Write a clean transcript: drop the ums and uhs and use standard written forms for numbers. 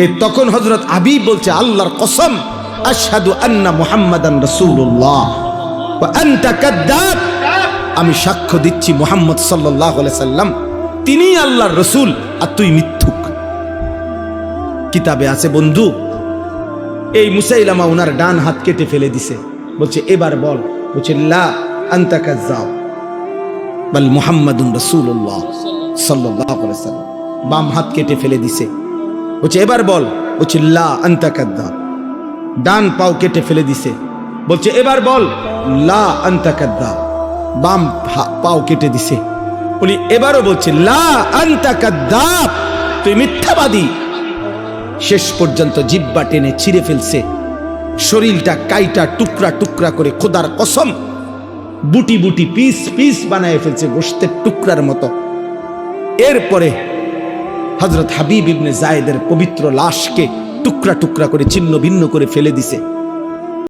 এই তখন হযরত হাবিব বলছে, আল্লাহর কসম, আশহাদু আন্না মুহাম্মাদান রাসূলুল্লাহ ওয়া আনতা কাদ্দাব, আমি সাক্ষ্য দিচ্ছি মুহাম্মদ সাল্লাল্লাহু আলাইহি সাল্লাম তিনি আল্লাহর রাসূল আর তুই মিথ্যুক। কিতাবে আছে বন্ধু, এই মুসাইলামা ওনার ডান হাত কেটে ফেলে দিছে, বলছে এবার বল, বলছে লা আনতা কাযযাব বাল মুহাম্মাদুন রাসূলুল্লাহ সাল্লাল্লাহু আলাইহি সাল্লাম। বাম হাত কেটে ফেলে দিছে, বলছে এবার বল, বলছে লা আনতা কাযযাব। ডান পাও কেটে ফেলে দিছে, বলছে এবার বল, লা আনতা কাযযাব। বাম পাও কেটে দিছে, বলি এবারও বলছে লা আনতা কাযযাব, তুই মিথ্যাবাদী। শেষ পর্যন্ত জিহ্বা টেনে ছিঁড়ে ফেলছে, শরীরটা কাইটা টুকরা টুকরা করে, খোদার কসম বুটি বুটি পিস পিস বানায় ফেলছে, গোশতের টুকরার মতো। এরপরে হযরত হাবিব ইবনে যায়েদের পবিত্র লাশকে টুকরা টুকরা করে ছিন্ন ভিন্ন করে ফেলে দিছে।